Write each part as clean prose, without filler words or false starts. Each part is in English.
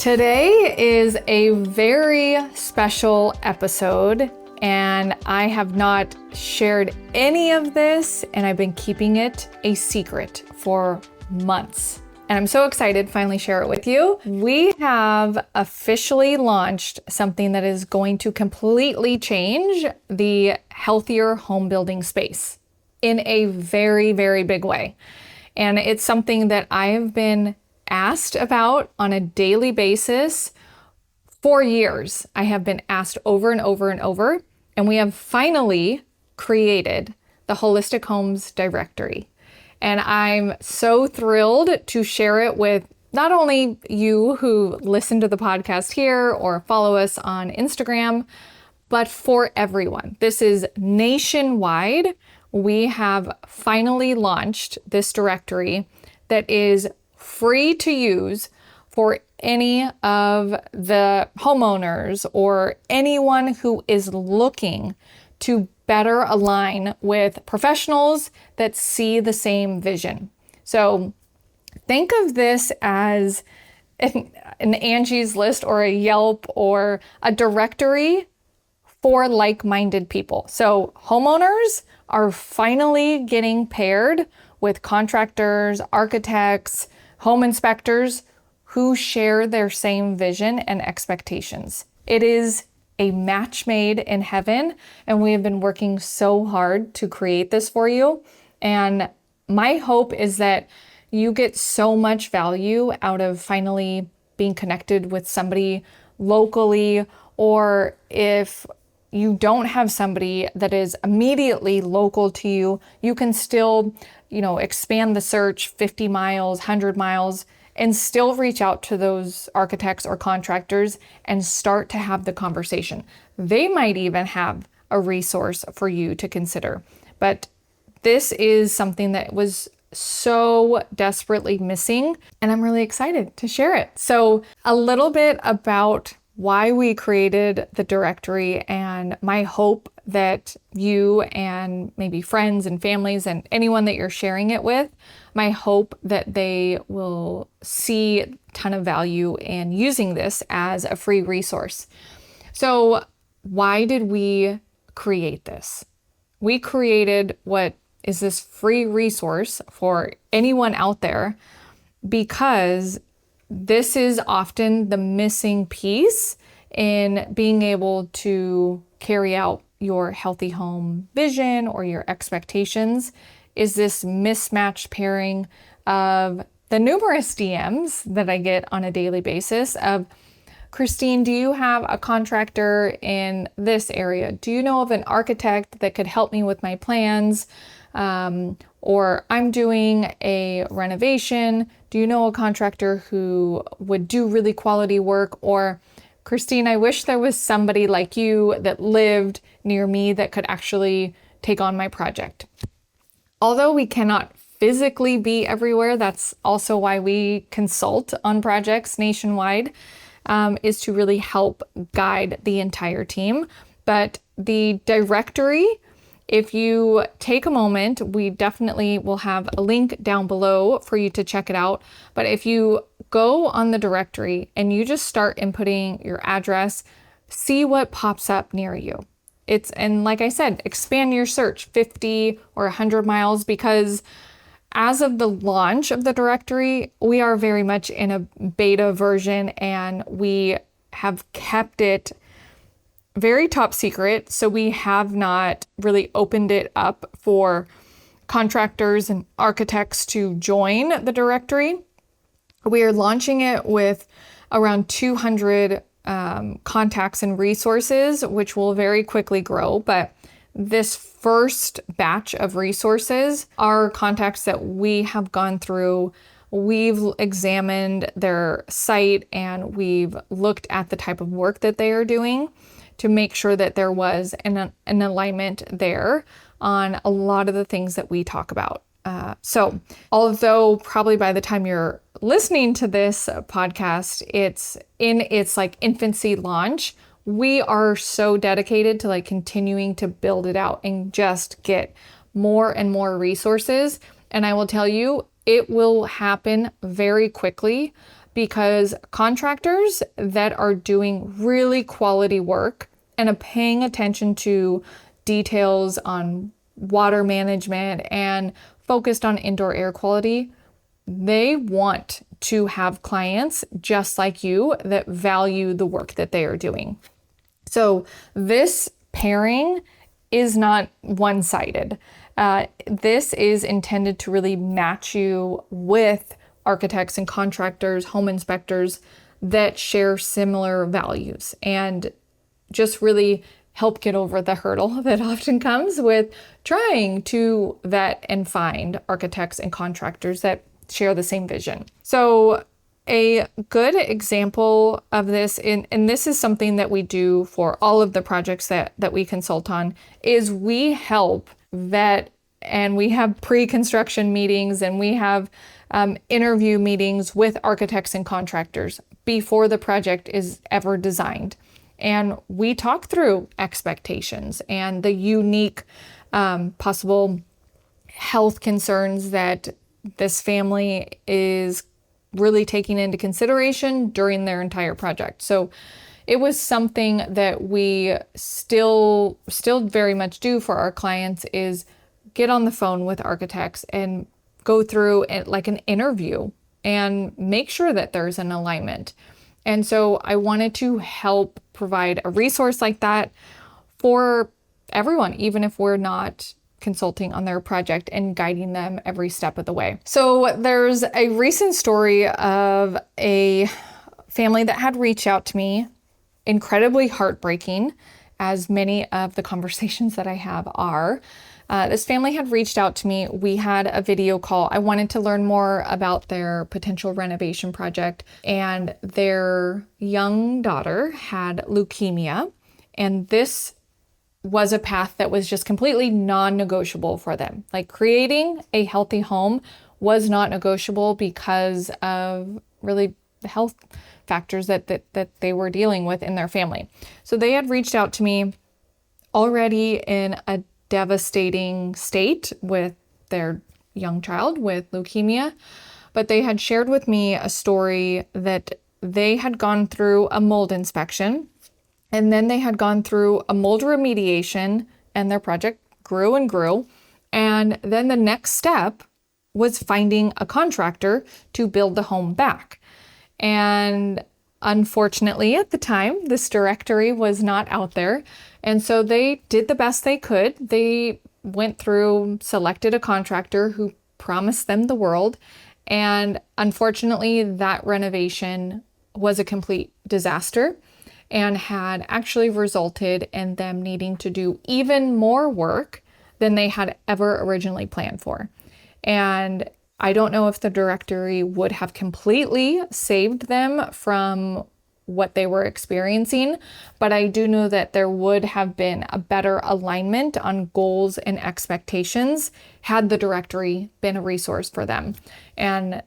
Today is a very special episode, and I have not shared any of this, and I've been keeping it a secret for months. And I'm so excited to finally share it with you. We have officially launched something that is going to completely change the healthier home building space in a very, very big way. And it's something that I have been asked about on a daily basis for years. I have been asked over and over and over, and we have finally created the Holistic Homes Directory. And I'm so thrilled to share it with not only you who listen to the podcast here or follow us on Instagram, but for everyone. This is nationwide. We have finally launched this directory that is free to use for any of the homeowners or anyone who is looking to better align with professionals that see the same vision. So think of this as an Angie's List or a Yelp or a directory for like-minded people. So homeowners are finally getting paired with contractors, architects, home inspectors who share their same vision and expectations. It is a match made in heaven, and we have been working so hard to create this for you. And my hope is that you get so much value out of finally being connected with somebody locally, or if you don't have somebody that is immediately local to you, you can still, expand the search 50 miles, 100 miles, and still reach out to those architects or contractors and start to have the conversation. They might even have a resource for you to consider. But this is something that was so desperately missing, and I'm really excited to share it. So a little bit about why we created the directory, and my hope that you and maybe friends and families and anyone that you're sharing it with, my hope that they will see a ton of value in using this as a free resource. So why did we create this? We created what is this free resource for anyone out there because this is often the missing piece in being able to carry out your healthy home vision or your expectations, is this mismatched pairing of the numerous DMs that I get on a daily basis of, Christine, do you have a contractor in this area? Do you know of an architect that could help me with my plans? Or I'm doing a renovation. Do you know a contractor who would do really quality work? Or Christine, I wish there was somebody like you that lived near me that could actually take on my project. Although we cannot physically be everywhere, that's also why we consult on projects nationwide, is to really help guide the entire team. But the directory, if you take a moment, we definitely will have a link down below for you to check it out. But if you go on the directory and you just start inputting your address, see what pops up near you. And like I said, expand your search 50 or 100 miles, because as of the launch of the directory, we are very much in a beta version, and we have kept it very top secret. So we have not really opened it up for contractors and architects to join the directory. We are launching it with around 200 contacts and resources, which will very quickly grow. But this first batch of resources are contacts that we have gone through. We've examined their site and we've looked at the type of work that they are doing to make sure that there was an alignment there on a lot of the things that we talk about. So although probably by the time you're listening to this podcast, it's in its infancy launch, we are so dedicated to continuing to build it out and just get more and more resources. And I will tell you, it will happen very quickly because contractors that are doing really quality work and are paying attention to details on water management and focused on indoor air quality, they want to have clients just like you that value the work that they are doing. So this pairing is not one-sided. This is intended to really match you with architects and contractors, home inspectors that share similar values, and just really help get over the hurdle that often comes with trying to vet and find architects and contractors that share the same vision. So a good example of this, and this is something that we do for all of the projects that we consult on, is we help vet, and we have pre-construction meetings, and we have interview meetings with architects and contractors before the project is ever designed. And we talk through expectations and the unique possible health concerns that this family is really taking into consideration during their entire project. So it was something that we still very much do for our clients, is get on the phone with architects and go through like an interview and make sure that there's an alignment. And so I wanted to help provide a resource like that for everyone, even if we're not consulting on their project, and guiding them every step of the way. So there's a recent story of a family that had reached out to me, incredibly heartbreaking, as many of the conversations that I have are. This family had reached out to me. We had a video call. I wanted to learn more about their potential renovation project, and their young daughter had leukemia, and this was a path that was just completely non-negotiable for them. Like, creating a healthy home was not negotiable because of really the health factors that they were dealing with in their family. So they had reached out to me already in a devastating state with their young child with leukemia, but they had shared with me a story that they had gone through a mold inspection, and then they had gone through a mold remediation, and their project grew and grew. And then the next step was finding a contractor to build the home back. And unfortunately, at the time, this directory was not out there. And so they did the best they could. They went through, selected a contractor who promised them the world. And unfortunately, that renovation was a complete disaster, and had actually resulted in them needing to do even more work than they had ever originally planned for. And I don't know if the directory would have completely saved them from what they were experiencing, but I do know that there would have been a better alignment on goals and expectations had the directory been a resource for them. And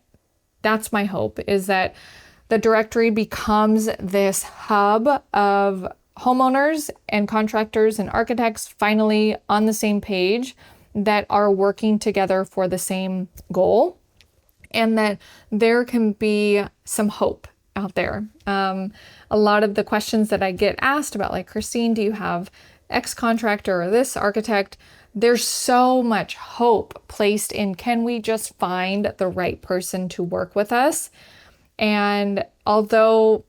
that's my hope, is that the directory becomes this hub of homeowners and contractors and architects finally on the same page, that are working together for the same goal, and that there can be some hope out there. A lot of the questions that I get asked about, like, Christine, do you have X contractor or this architect? There's so much hope placed in, can we just find the right person to work with us? And although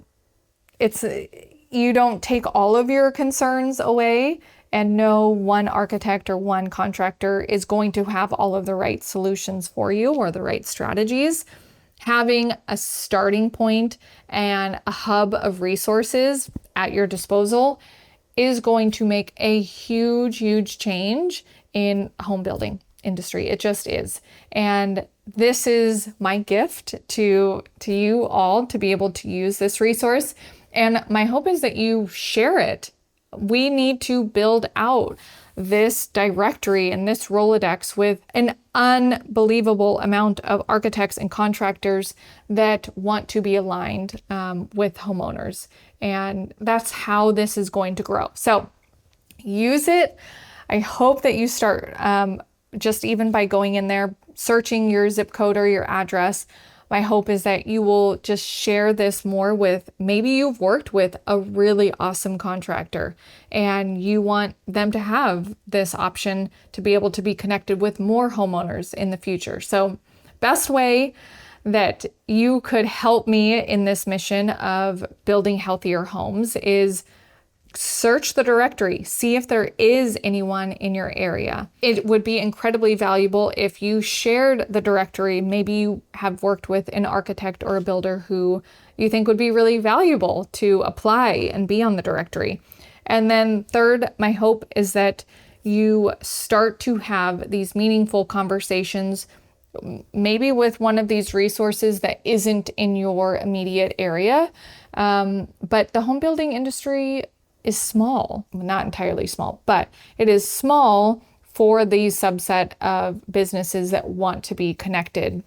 you don't take all of your concerns away, and no one architect or one contractor is going to have all of the right solutions for you or the right strategies, having a starting point and a hub of resources at your disposal is going to make a huge change in home building industry. It just is. And this is my gift to you all, to be able to use this resource. And my hope is that you share it. We need to build out this directory and this Rolodex with an unbelievable amount of architects and contractors that want to be aligned with homeowners. And that's how this is going to grow. So use it. I hope that you start just even by going in there, searching your zip code or your address, my hope is that you will just share this more with, maybe you've worked with a really awesome contractor and you want them to have this option to be able to be connected with more homeowners in the future. So best way that you could help me in this mission of building healthier homes is search the directory, see if there is anyone in your area. It would be incredibly valuable if you shared the directory. Maybe you have worked with an architect or a builder who you think would be really valuable to apply and be on the directory. And then third, my hope is that you start to have these meaningful conversations, maybe with one of these resources that isn't in your immediate area. But the home building industry is small, not entirely small, but it is small for the subset of businesses that want to be connected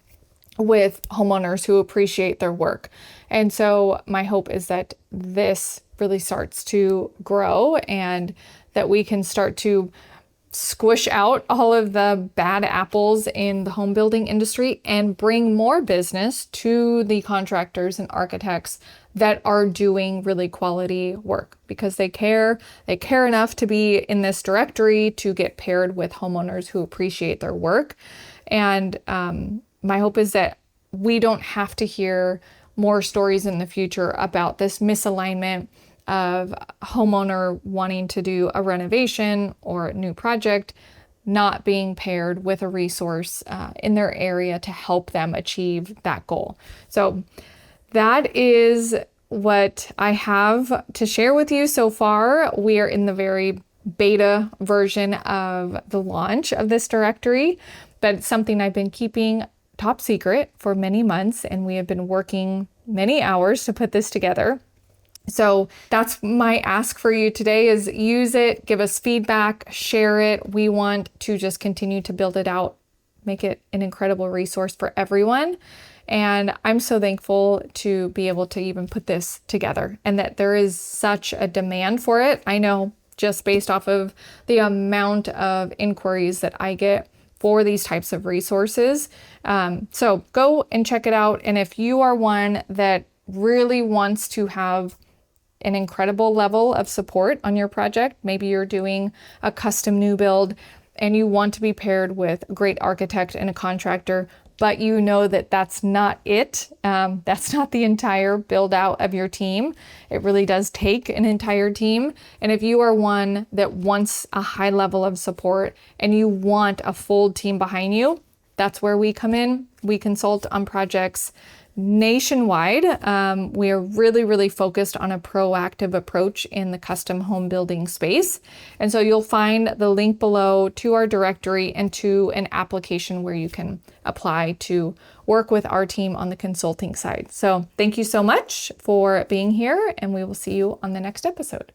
with homeowners who appreciate their work. And so my hope is that this really starts to grow and that we can start to squish out all of the bad apples in the home building industry and bring more business to the contractors and architects that are doing really quality work because they care enough to be in this directory to get paired with homeowners who appreciate their work. And my hope is that we don't have to hear more stories in the future about this misalignment of a homeowner wanting to do a renovation or a new project, not being paired with a resource in their area to help them achieve that goal. So that is what I have to share with you so far. We are in the very beta version of the launch of this directory, but it's something I've been keeping top secret for many months, and we have been working many hours to put this together. So that's my ask for you today is use it, give us feedback, share it. We want to just continue to build it out, make it an incredible resource for everyone. And I'm so thankful to be able to even put this together and that there is such a demand for it. I know just based off of the amount of inquiries that I get for these types of resources. So go and check it out. And if you are one that really wants to have an incredible level of support on your project, maybe you're doing a custom new build and you want to be paired with a great architect and a contractor, but you know that that's not it. That's not the entire build out of your team. It really does take an entire team. And if you are one that wants a high level of support and you want a full team behind you, that's where we come in. We consult on projects nationwide. We are really focused on a proactive approach in the custom home building space. And so you'll find the link below to our directory and to an application where you can apply to work with our team on the consulting side. So thank you so much for being here, and we will see you on the next episode.